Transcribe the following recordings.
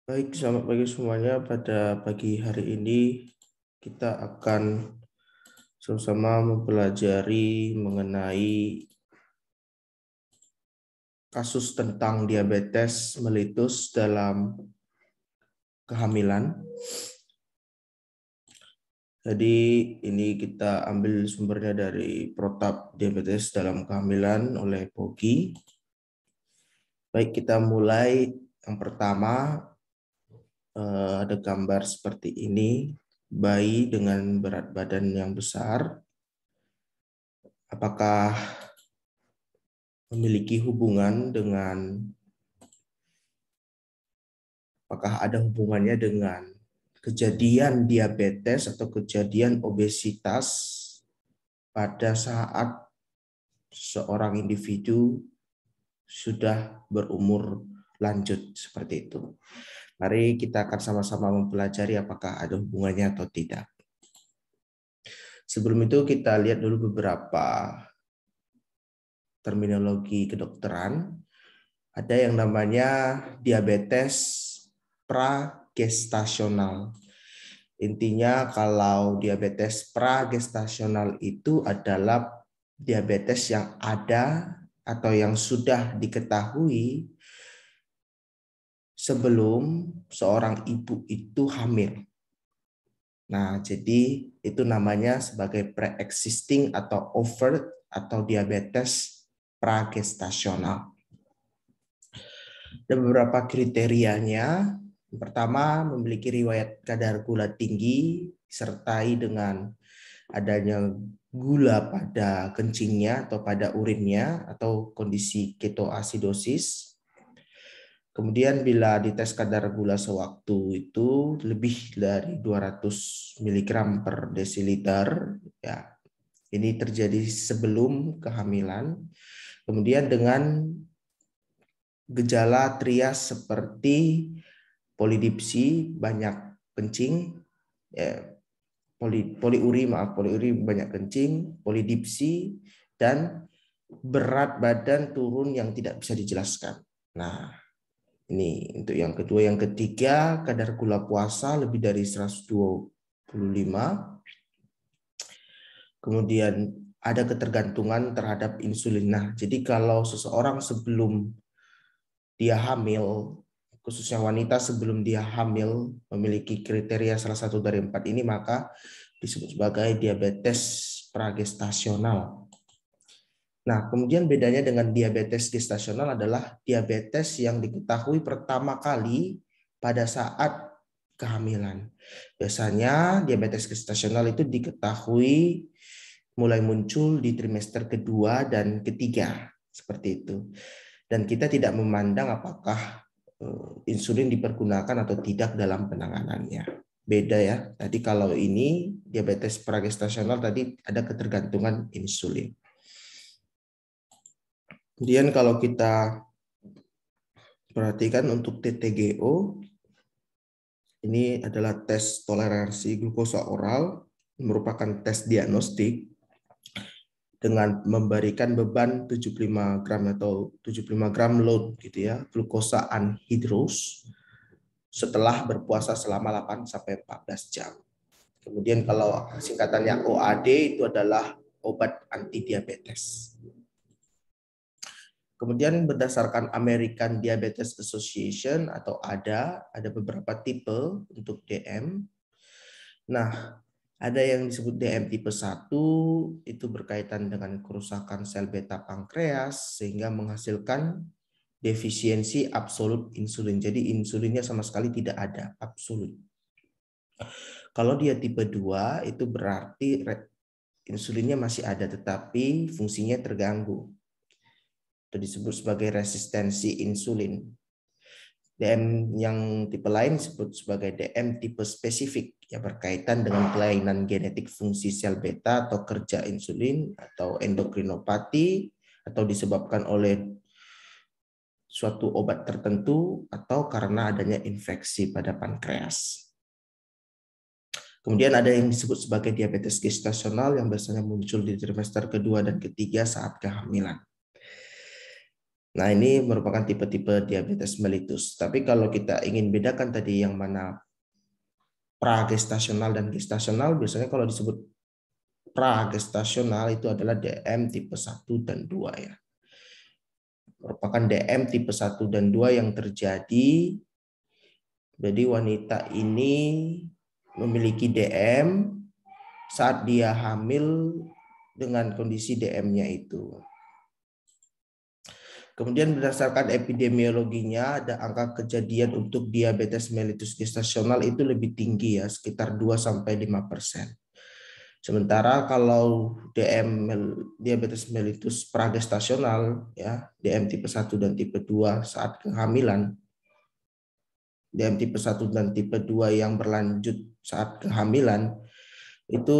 Baik, selamat pagi semuanya. Pada pagi hari ini kita akan sama-sama mempelajari mengenai kasus tentang diabetes mellitus dalam kehamilan. Jadi ini kita ambil sumbernya dari Protap Diabetes dalam Kehamilan oleh Pogi. Baik, kita mulai. Yang pertama, ada gambar seperti ini. Bayi dengan berat badan yang besar. Apakah memiliki hubungan dengan, apakah ada hubungannya dengan kejadian diabetes atau kejadian obesitas pada saat seorang individu sudah berumur lanjut seperti itu. Mari kita akan sama-sama mempelajari apakah ada hubungannya atau tidak. Sebelum itu kita lihat dulu beberapa terminologi kedokteran. Ada yang namanya diabetes pragestasional. Intinya kalau diabetes pragestasional itu adalah diabetes yang ada atau yang sudah diketahui sebelum seorang ibu itu hamil. Nah, jadi itu namanya sebagai pre-existing atau overt atau diabetes pragestasional. Ada beberapa kriterianya. Yang pertama, memiliki riwayat kadar gula tinggi, disertai dengan adanya gula pada kencingnya atau pada urinnya, atau kondisi ketoasidosis. Kemudian bila dites kadar gula sewaktu itu lebih dari 200 mg per desiliter, ya, ini terjadi sebelum kehamilan. Kemudian dengan gejala trias seperti polidipsi, banyak kencing, ya, poliuri banyak kencing, polidipsi, dan berat badan turun yang tidak bisa dijelaskan. Nah, ini untuk yang kedua. Yang ketiga, kadar gula puasa lebih dari 125. Kemudian ada ketergantungan terhadap insulin. Nah, jadi kalau seseorang sebelum dia hamil, khususnya wanita sebelum dia hamil memiliki kriteria salah satu dari 4 ini, maka disebut sebagai diabetes pragestasional. Nah, kemudian bedanya dengan diabetes gestasional adalah diabetes yang diketahui pertama kali pada saat kehamilan. Biasanya diabetes gestasional itu diketahui mulai muncul di trimester kedua dan ketiga, seperti itu. Dan kita tidak memandang apakah insulin dipergunakan atau tidak dalam penanganannya. Beda ya. Tadi kalau ini diabetes pragestasional tadi ada ketergantungan insulin. Kemudian kalau kita perhatikan untuk TTGO, ini adalah tes toleransi glukosa oral, merupakan tes diagnostik dengan memberikan beban 75 gram atau 75 gram load gitu ya, glukosa anhidrous setelah berpuasa selama 8 sampai 14 jam. Kemudian kalau singkatannya OAD itu adalah obat anti diabetes. Kemudian berdasarkan American Diabetes Association atau ada beberapa tipe untuk DM. Nah, ada yang disebut DM tipe 1, itu berkaitan dengan kerusakan sel beta pankreas sehingga menghasilkan defisiensi absolut insulin. Jadi insulinnya sama sekali tidak ada, absolut. Kalau dia tipe 2, itu berarti insulinnya masih ada tetapi fungsinya terganggu. Itu disebut sebagai resistensi insulin. DM yang tipe lain disebut sebagai DM tipe spesifik yang berkaitan dengan kelainan genetik fungsi sel beta atau kerja insulin atau endokrinopati atau disebabkan oleh suatu obat tertentu atau karena adanya infeksi pada pankreas. Kemudian ada yang disebut sebagai diabetes gestasional yang biasanya muncul di trimester kedua dan ketiga saat kehamilan. Nah, ini merupakan tipe-tipe diabetes mellitus. Tapi kalau kita ingin bedakan tadi yang mana pragestasional dan gestasional, biasanya kalau disebut pragestasional itu adalah DM tipe 1 dan 2 ya. Merupakan DM tipe 1 dan 2 yang terjadi. Jadi wanita ini memiliki DM saat dia hamil dengan kondisi DM-nya itu. Kemudian berdasarkan epidemiologinya ada angka kejadian untuk diabetes mellitus gestasional itu lebih tinggi ya, sekitar 2-5%. Sementara kalau diabetes mellitus pragestasional ya, DM tipe 1 dan tipe 2 saat kehamilan, DM tipe 1 dan tipe 2 yang berlanjut saat kehamilan itu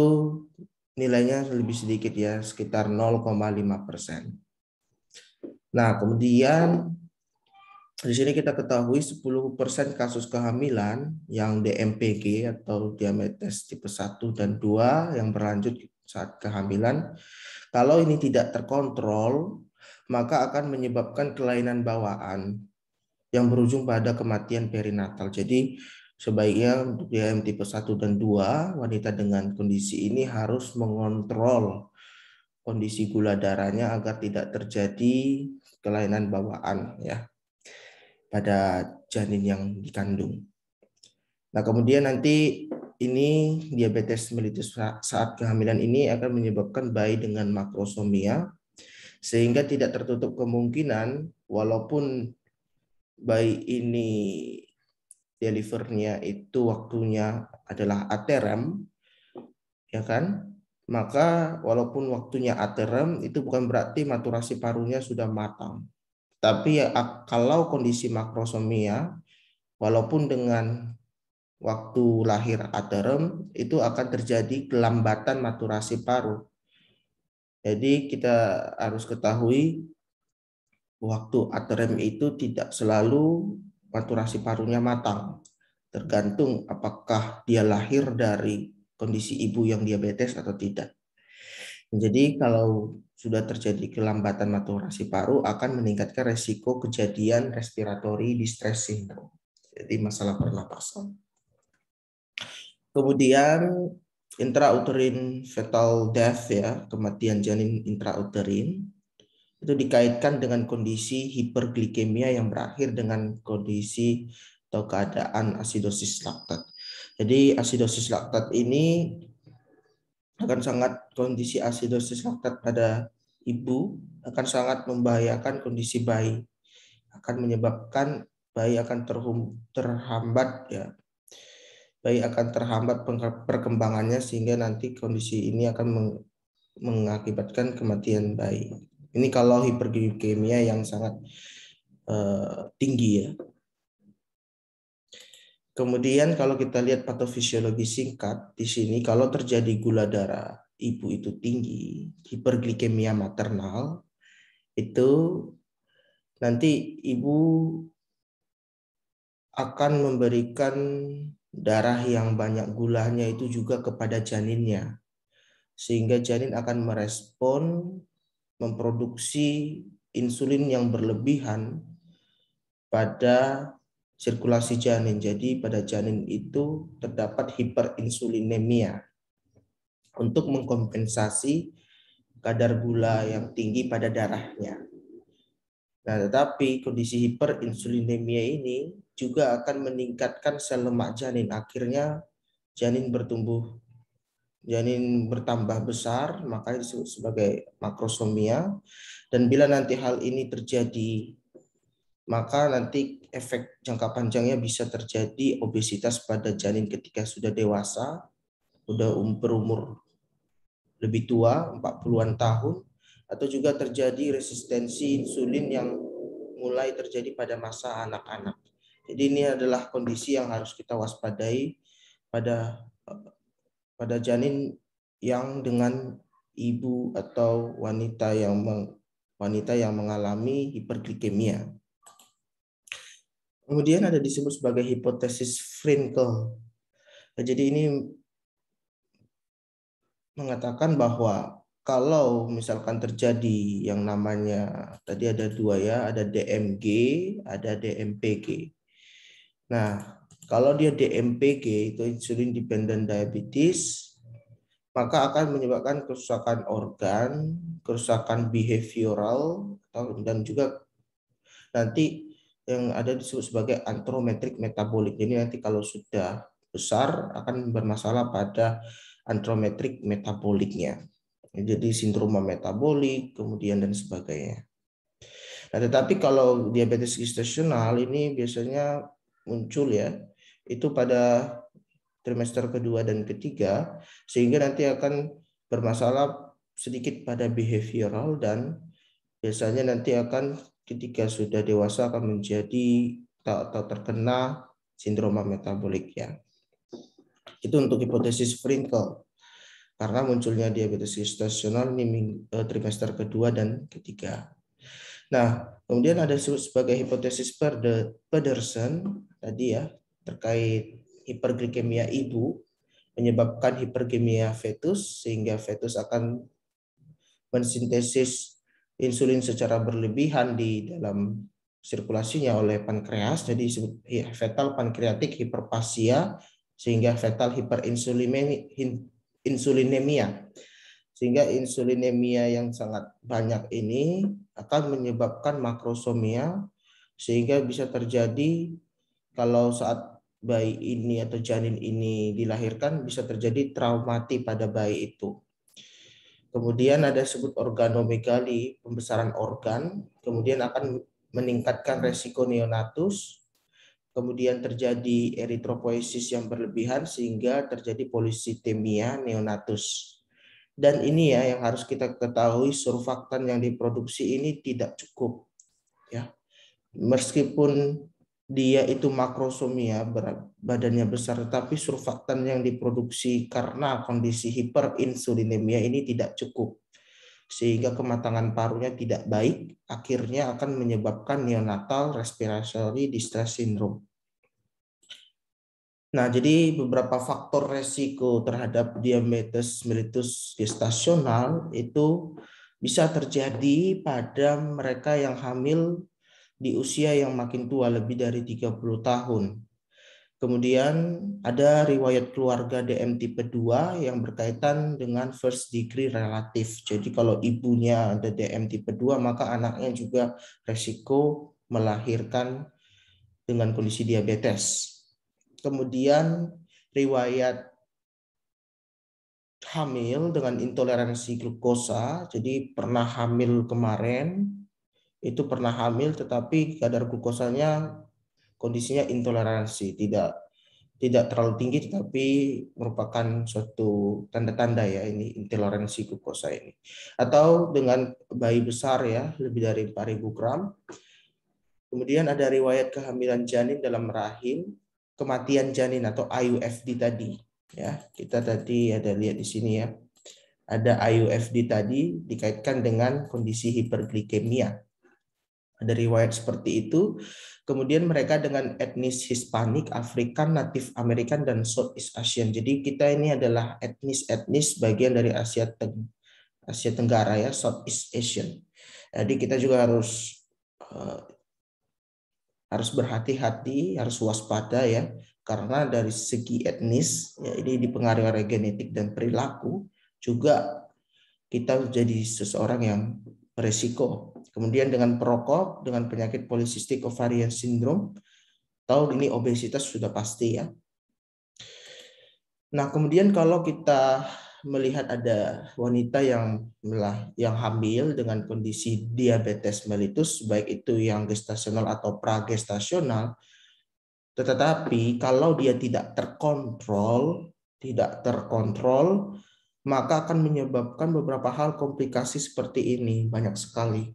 nilainya lebih sedikit ya, sekitar 0,5%. Nah, kemudian di sini kita ketahui 10% kasus kehamilan yang DMPG atau diabetes tipe 1 dan 2 yang berlanjut saat kehamilan, kalau ini tidak terkontrol, maka akan menyebabkan kelainan bawaan yang berujung pada kematian perinatal. Jadi sebaiknya untuk DM tipe 1 dan 2, wanita dengan kondisi ini harus mengontrol kondisi gula darahnya agar tidak terjadi kelainan bawaan ya pada janin yang dikandung. Nah, kemudian nanti ini diabetes mellitus saat kehamilan ini akan menyebabkan bayi dengan makrosomia sehingga tidak tertutup kemungkinan walaupun bayi ini delivernya itu waktunya adalah aterem ya kan? Maka walaupun waktunya aterem itu bukan berarti maturasi parunya sudah matang. Tapi ya, kalau kondisi makrosomia walaupun dengan waktu lahir aterem itu akan terjadi kelambatan maturasi paru. Jadi kita harus ketahui waktu aterem itu tidak selalu maturasi parunya matang. Tergantung apakah dia lahir dari kondisi ibu yang diabetes atau tidak. Jadi kalau sudah terjadi kelambatan maturasi paru akan meningkatkan resiko kejadian respiratory distress syndrome. Jadi masalah pernapasan. Kemudian intrauterine fetal death ya, kematian janin intrauterin itu dikaitkan dengan kondisi hiperglikemia yang berakhir dengan kondisi atau keadaan asidosis laktat. Jadi asidosis laktat ini akan sangat kondisi asidosis laktat pada ibu akan sangat membahayakan kondisi bayi, akan menyebabkan bayi akan terhambat ya. Bayi akan terhambat perkembangannya sehingga nanti kondisi ini akan mengakibatkan kematian bayi. Ini kalau hiperglikemia yang sangat tinggi ya. Kemudian kalau kita lihat patofisiologi singkat di sini, kalau terjadi gula darah ibu itu tinggi, hiperglikemia maternal, itu nanti ibu akan memberikan darah yang banyak gulanya itu juga kepada janinnya. Sehingga janin akan merespon memproduksi insulin yang berlebihan pada sirkulasi janin. Jadi pada janin itu terdapat hiperinsulinemia untuk mengkompensasi kadar gula yang tinggi pada darahnya. Nah, tetapi kondisi hiperinsulinemia ini juga akan meningkatkan sel lemak janin. Akhirnya janin bertambah besar, makanya disebut sebagai makrosomia. Dan bila nanti hal ini terjadi, maka nanti efek jangka panjangnya bisa terjadi obesitas pada janin ketika sudah dewasa, sudah berumur lebih tua, 40-an tahun, atau juga terjadi resistensi insulin yang mulai terjadi pada masa anak-anak. Jadi ini adalah kondisi yang harus kita waspadai pada janin yang dengan ibu atau wanita yang mengalami hiperglikemia. Kemudian ada disebut sebagai hipotesis Frenkel. Jadi ini mengatakan bahwa kalau misalkan terjadi yang namanya tadi ada dua ya, ada DMG, ada DMPG. Nah, kalau dia DMPG itu insulin dependent diabetes, maka akan menyebabkan kerusakan organ, kerusakan behavioral, dan juga nanti yang ada disebut sebagai antrometrik metabolik. Jadi nanti kalau sudah besar akan bermasalah pada antrometrik metaboliknya. Jadi sindroma metabolik, kemudian dan sebagainya. Nah, tetapi kalau diabetes gestasional ini biasanya muncul ya, itu pada trimester kedua dan ketiga, sehingga nanti akan bermasalah sedikit pada behavioral dan biasanya nanti akan ketika sudah dewasa akan menjadi atau terkena sindroma metabolik ya. Itu untuk hipotesis Frinkel. Karena munculnya diabetes gestasional ini trimester kedua dan ketiga. Nah, kemudian ada sebagai hipotesis Pedersen tadi ya terkait hiperglikemia ibu menyebabkan hiperglikemia fetus sehingga fetus akan mensintesis insulin secara berlebihan di dalam sirkulasinya oleh pankreas, jadi fetal pankreatik hiperplasia sehingga fetal hiperinsulinemia. Sehingga insulinemia yang sangat banyak ini akan menyebabkan makrosomia sehingga bisa terjadi kalau saat bayi ini atau janin ini dilahirkan bisa terjadi traumati pada bayi itu. Kemudian ada disebut organomegali, pembesaran organ, kemudian akan meningkatkan resiko neonatus, kemudian terjadi eritropoiesis yang berlebihan sehingga terjadi polisitemia neonatus. Dan ini ya yang harus kita ketahui, surfaktan yang diproduksi ini tidak cukup ya. Meskipun dia itu makrosomia, badannya besar, tetapi surfaktan yang diproduksi karena kondisi hiperinsulinemia ini tidak cukup. Sehingga kematangan parunya tidak baik, akhirnya akan menyebabkan neonatal respiratory distress syndrome. Nah, jadi beberapa faktor resiko terhadap diabetes mellitus gestasional itu bisa terjadi pada mereka yang hamil di usia yang makin tua, lebih dari 30 tahun. Kemudian ada riwayat keluarga DM tipe 2 yang berkaitan dengan first degree relatif. Jadi kalau ibunya ada DM tipe 2, maka anaknya juga resiko melahirkan dengan kondisi diabetes. Kemudian riwayat hamil dengan intoleransi glukosa, jadi pernah hamil kemarin, itu pernah hamil tetapi kadar glukosanya kondisinya intoleransi, tidak terlalu tinggi tetapi merupakan suatu tanda-tanda ya ini intoleransi glukosa ini. Atau dengan bayi besar ya, lebih dari 4.000 gram. Kemudian ada riwayat kehamilan janin dalam rahim, kematian janin atau IUFD tadi. Ya, kita tadi ada lihat di sini ya. Ada IUFD tadi dikaitkan dengan kondisi hiperglikemia. Ada riwayat seperti itu. Kemudian mereka dengan etnis Hispanik, Afrikan, Native American, dan Southeast Asian. Jadi kita ini adalah etnis bagian dari Asia Tenggara ya, Southeast Asian. Jadi kita juga harus berhati-hati, harus waspada ya, karena dari segi etnis ya, ini dipengaruhi oleh genetik dan perilaku, juga kita menjadi seseorang yang beresiko. Kemudian dengan perokok, dengan penyakit polycystic ovarian syndrome, tahu ini obesitas sudah pasti ya. Nah, kemudian kalau kita melihat ada wanita yang hamil dengan kondisi diabetes mellitus, baik itu yang gestasional atau pragestasional, tetapi kalau dia tidak terkontrol, maka akan menyebabkan beberapa hal komplikasi seperti ini, banyak sekali.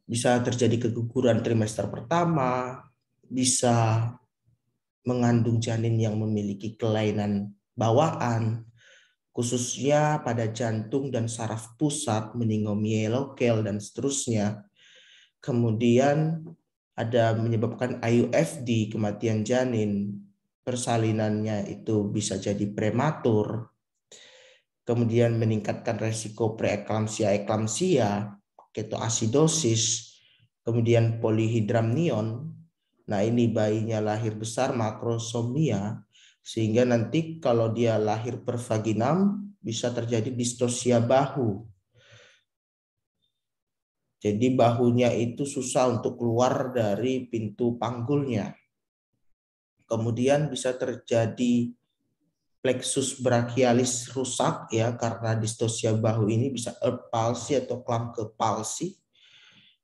Bisa terjadi keguguran trimester pertama, bisa mengandung janin yang memiliki kelainan bawaan, khususnya pada jantung dan saraf pusat, meningomielocele dan seterusnya. Kemudian ada menyebabkan IUFD, kematian janin, persalinannya itu bisa jadi prematur. kemudian meningkatkan resiko preeklamsia, eklamsia, ketoasidosis, kemudian polihidramnion. Nah, ini bayinya lahir besar makrosomia, sehingga nanti kalau dia lahir per vaginam bisa terjadi distosia bahu. Jadi bahunya itu susah untuk keluar dari pintu panggulnya. Kemudian bisa terjadi plexus brachialis rusak ya, karena distosia bahu ini bisa Earth palsy atau Klumpke palsy.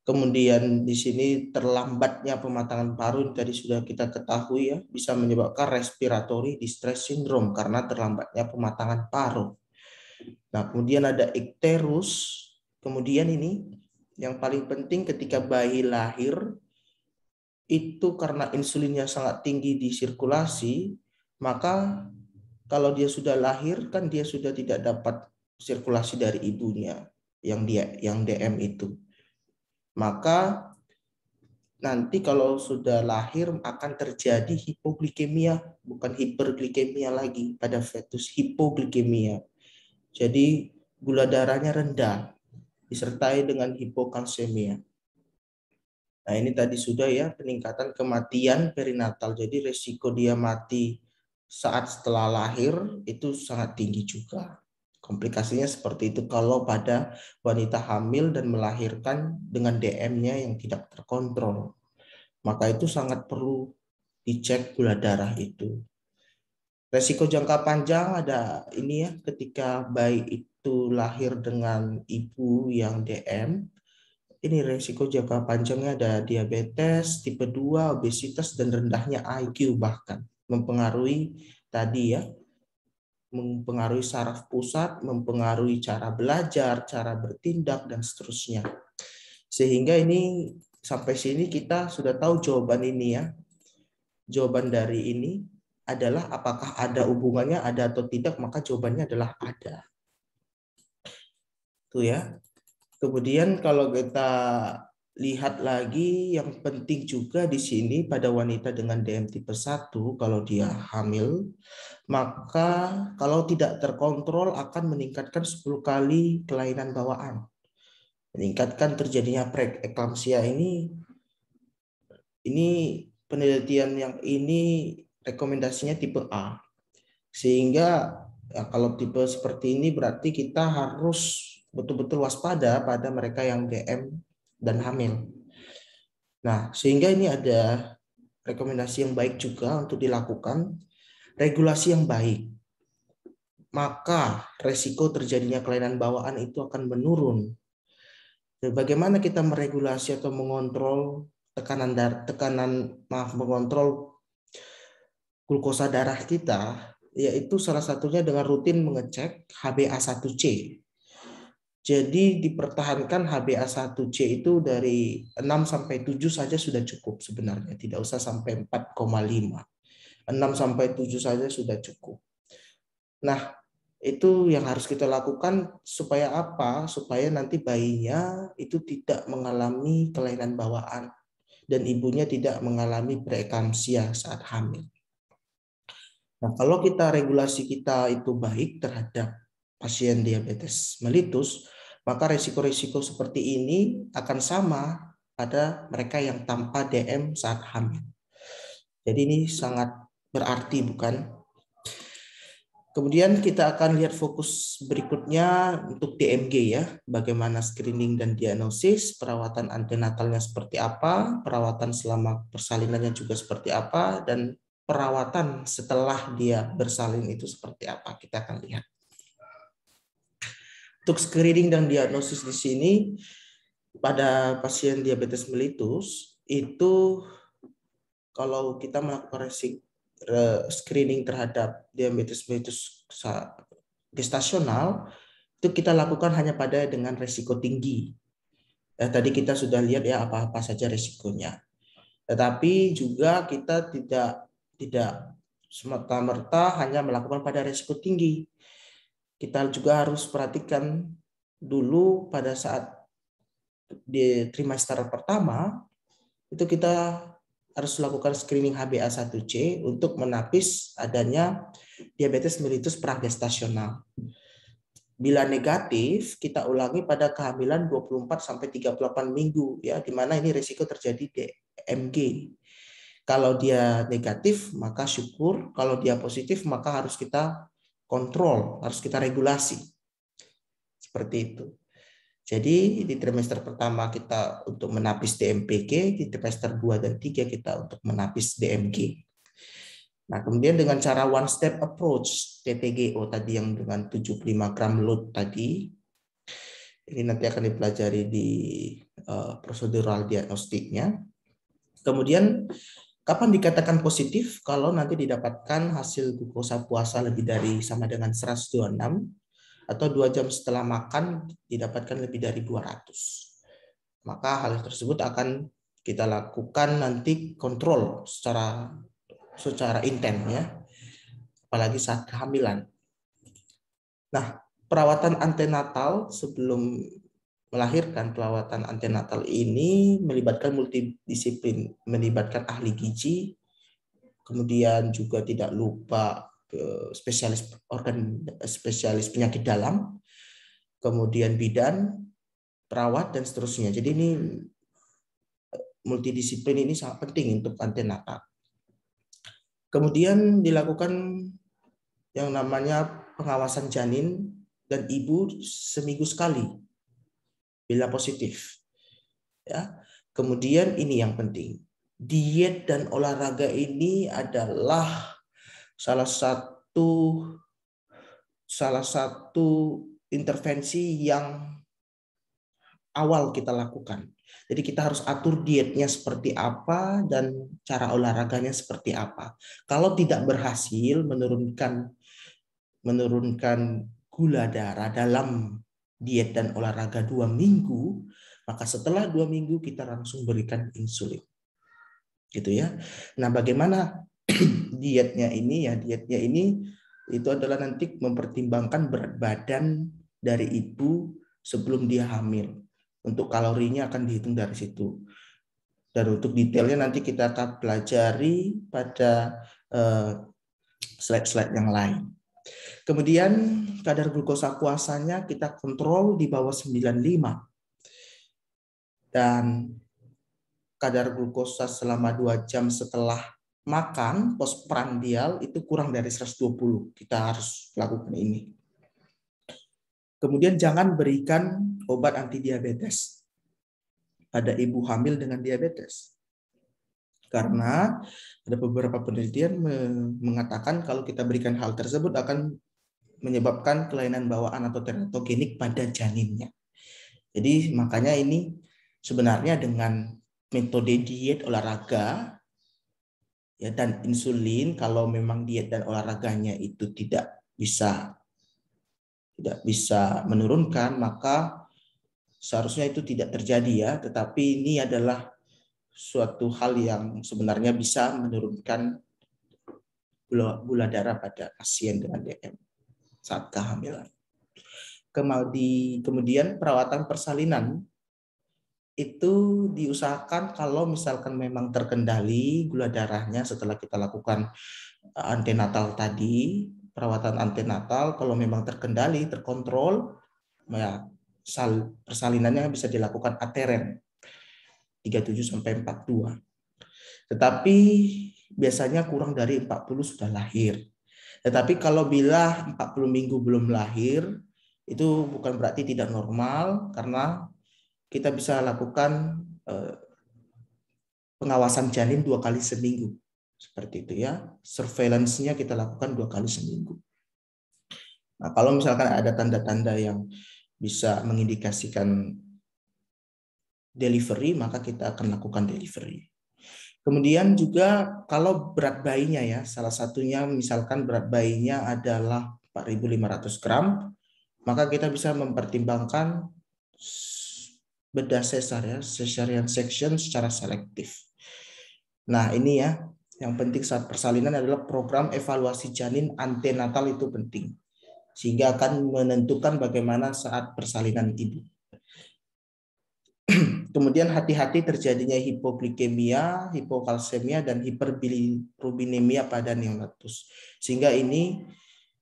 Kemudian di sini terlambatnya pematangan paru tadi sudah kita ketahui ya, bisa menyebabkan respiratory distress syndrome karena terlambatnya pematangan paru. Nah, kemudian ada ikterus. Kemudian ini yang paling penting ketika bayi lahir itu karena insulinnya sangat tinggi di sirkulasi, maka kalau dia sudah lahir kan dia sudah tidak dapat sirkulasi dari ibunya yang DM itu. Maka nanti kalau sudah lahir akan terjadi hipoglikemia, bukan hiperglikemia lagi pada fetus, hipoglikemia. Jadi gula darahnya rendah disertai dengan hipokalsemia. Nah, ini tadi sudah ya peningkatan kematian perinatal. Jadi resiko dia mati saat setelah lahir itu sangat tinggi juga. Komplikasinya seperti itu kalau pada wanita hamil dan melahirkan dengan DM-nya yang tidak terkontrol. Maka itu sangat perlu dicek gula darah itu. Resiko jangka panjang ada ini ya, ketika bayi itu lahir dengan ibu yang DM, ini resiko jangka panjangnya ada diabetes, tipe 2, obesitas, dan rendahnya IQ bahkan. Mempengaruhi tadi ya, mempengaruhi saraf pusat, mempengaruhi cara belajar, cara bertindak, dan seterusnya. Sehingga ini sampai sini kita sudah tahu jawaban ini ya. Jawaban dari ini adalah apakah ada hubungannya, ada atau tidak, maka jawabannya adalah ada. Tuh ya. Kemudian kalau kita lihat lagi yang penting juga di sini pada wanita dengan DM tipe 1 kalau dia hamil, maka kalau tidak terkontrol akan meningkatkan 10 kali kelainan bawaan. Meningkatkan terjadinya preeklamsia ini penelitian yang ini rekomendasinya tipe A. Sehingga ya, kalau tipe seperti ini berarti kita harus betul-betul waspada pada mereka yang DM dan hamil. Nah, sehingga ini ada rekomendasi yang baik juga untuk dilakukan, regulasi yang baik. Maka resiko terjadinya kelainan bawaan itu akan menurun. Bagaimana kita meregulasi atau mengontrol mengontrol glukosa darah kita, yaitu salah satunya dengan rutin mengecek HbA1c. Jadi dipertahankan HbA1c itu dari 6 sampai 7 saja sudah cukup sebenarnya, tidak usah sampai 4,5. 6 sampai 7 saja sudah cukup. Nah, itu yang harus kita lakukan supaya apa? Supaya nanti bayinya itu tidak mengalami kelainan bawaan dan ibunya tidak mengalami preeklamsia saat hamil. Nah, kalau kita regulasi kita itu baik terhadap pasien diabetes mellitus, maka risiko-risiko seperti ini akan sama pada mereka yang tanpa DM saat hamil. Jadi ini sangat berarti, bukan? Kemudian kita akan lihat fokus berikutnya untuk DMG ya, bagaimana screening dan diagnosis, perawatan antenatalnya seperti apa, perawatan selama persalinannya juga seperti apa, dan perawatan setelah dia bersalin itu seperti apa, kita akan lihat. Untuk screening dan diagnosis di sini pada pasien diabetes mellitus itu kalau kita melakukan screening terhadap diabetes mellitus gestasional itu kita lakukan hanya pada dengan resiko tinggi. Tadi kita sudah lihat ya apa-apa saja resikonya. Tetapi juga kita tidak semata-merta hanya melakukan pada resiko tinggi. Kita juga harus perhatikan dulu pada saat di trimester pertama itu kita harus lakukan screening HbA1c untuk menapis adanya diabetes mellitus pragestasional. Bila negatif, kita ulangi pada kehamilan 24 sampai 38 minggu ya, di mana ini risiko terjadi DMG. Kalau dia negatif, maka syukur. Kalau dia positif, maka harus kita kontrol, harus kita regulasi. Seperti itu. Jadi di trimester pertama kita untuk menapis DMPG, di trimester 2 dan 3 kita untuk menapis DMG. Nah, kemudian dengan cara one step approach, TTGO tadi yang dengan 75 gram load tadi, ini nanti akan dipelajari di prosedural diagnostiknya. Kemudian kapan dikatakan positif? Kalau nanti didapatkan hasil glukosa puasa lebih dari sama dengan 126 atau 2 jam setelah makan didapatkan lebih dari 200. Maka hal tersebut akan kita lakukan nanti kontrol secara intens ya. Apalagi saat kehamilan. Nah, perawatan antenatal sebelum melahirkan, perawatan antenatal ini melibatkan multidisiplin, melibatkan ahli gizi, kemudian juga tidak lupa spesialis penyakit dalam, kemudian bidan, perawat dan seterusnya. Jadi ini multidisiplin ini sangat penting untuk antenatal. Kemudian dilakukan yang namanya pengawasan janin dan ibu seminggu sekali bila positif. Ya. Kemudian ini yang penting. Diet dan olahraga ini adalah salah satu intervensi yang awal kita lakukan. Jadi kita harus atur dietnya seperti apa dan cara olahraganya seperti apa. Kalau tidak berhasil menurunkan gula darah dalam diet dan olahraga 2 minggu, maka setelah 2 minggu kita langsung berikan insulin. Gitu ya. Nah, bagaimana dietnya ini ya? Dietnya ini itu adalah nanti mempertimbangkan berat badan dari ibu sebelum dia hamil. Untuk kalorinya akan dihitung dari situ. Dan untuk detailnya nanti kita akan pelajari pada slide-slide yang lain. Kemudian kadar glukosa puasanya kita kontrol di bawah 95. Dan kadar glukosa selama 2 jam setelah makan postprandial itu kurang dari 120. Kita harus lakukan ini. Kemudian jangan berikan obat antidiabetes pada ibu hamil dengan diabetes. Karena ada beberapa penelitian mengatakan kalau kita berikan hal tersebut akan menyebabkan kelainan bawaan atau teratogenik pada janinnya. Jadi makanya ini sebenarnya dengan metode diet olahraga ya dan insulin, kalau memang diet dan olahraganya itu tidak bisa menurunkan, maka seharusnya itu tidak terjadi ya. Tetapi ini adalah suatu hal yang sebenarnya bisa menurunkan gula darah pada pasien dengan DM saat kehamilan. Kemudian perawatan persalinan itu diusahakan kalau misalkan memang terkendali gula darahnya setelah kita lakukan antenatal tadi, perawatan antenatal kalau memang terkendali, terkontrol, ya persalinannya bisa dilakukan ateren 37 sampai 42. Tetapi biasanya kurang dari 40 sudah lahir. Tetapi kalau bila 40 minggu belum lahir, itu bukan berarti tidak normal, karena kita bisa lakukan pengawasan janin 2 kali seminggu. Seperti itu ya. Surveillance-nya kita lakukan 2 kali seminggu. Nah, kalau misalkan ada tanda-tanda yang bisa mengindikasikan delivery, maka kita akan lakukan delivery. Kemudian juga kalau berat bayinya ya, salah satunya misalkan berat bayinya adalah 4.500 gram, maka kita bisa mempertimbangkan bedah sesar ya, cesarean section secara selektif. Nah, ini ya, yang penting saat persalinan adalah program evaluasi janin antenatal itu penting. Sehingga akan menentukan bagaimana saat persalinan ibu. Kemudian hati-hati terjadinya hipoglikemia, hipokalsemia, dan hiperbilirubinemia pada neonatus. Sehingga ini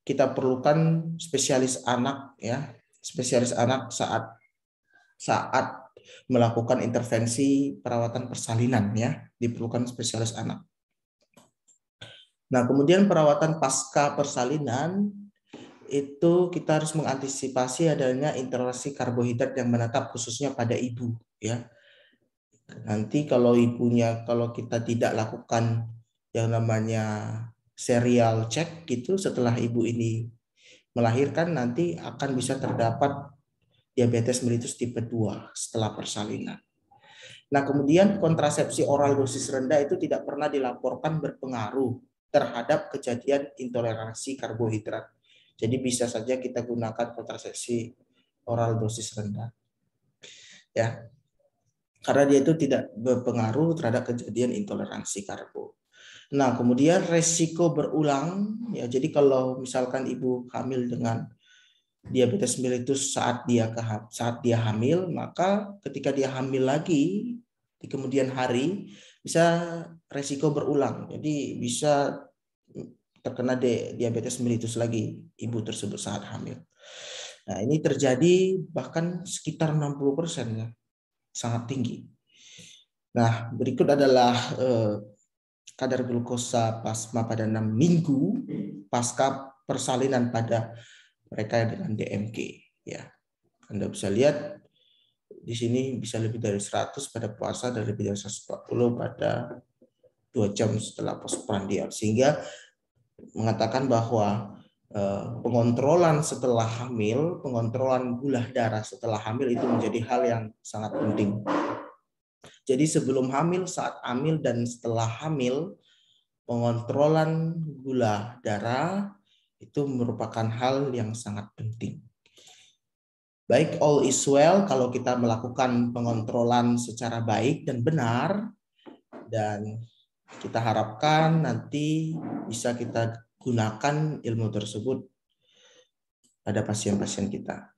kita perlukan spesialis anak ya, spesialis anak saat melakukan intervensi perawatan persalinan ya, diperlukan spesialis anak. Nah, kemudian perawatan pasca persalinan itu kita harus mengantisipasi adanya intoleransi karbohidrat yang menetap khususnya pada ibu ya. Nanti kalau kita tidak lakukan yang namanya serial check gitu setelah ibu ini melahirkan, nanti akan bisa terdapat diabetes mellitus tipe 2 setelah persalinan. Nah, kemudian kontrasepsi oral dosis rendah itu tidak pernah dilaporkan berpengaruh terhadap kejadian intoleransi karbohidrat. Jadi bisa saja kita gunakan kontrasepsi oral dosis rendah. Ya. Karena dia itu tidak berpengaruh terhadap kejadian intoleransi karbo. Nah, kemudian resiko berulang ya. Jadi kalau misalkan ibu hamil dengan diabetes mellitus saat dia hamil, maka ketika dia hamil lagi di kemudian hari bisa resiko berulang. Jadi bisa terkena diabetes mellitus lagi ibu tersebut saat hamil. Nah, ini terjadi bahkan sekitar 60% ya. Sangat tinggi. Nah, berikut adalah kadar glukosa plasma pada 6 minggu pasca persalinan pada mereka dengan DMG. Ya, Anda bisa lihat di sini bisa lebih dari 100 pada puasa dan lebih dari 140 pada 2 jam setelah postprandial. Sehingga mengatakan bahwa pengontrolan setelah hamil, pengontrolan gula darah setelah hamil itu menjadi hal yang sangat penting. Jadi sebelum hamil, saat hamil, dan setelah hamil, pengontrolan gula darah itu merupakan hal yang sangat penting. Baik, all is well kalau kita melakukan pengontrolan secara baik dan benar, dan kita harapkan nanti bisa kita gunakan ilmu tersebut pada pasien-pasien kita.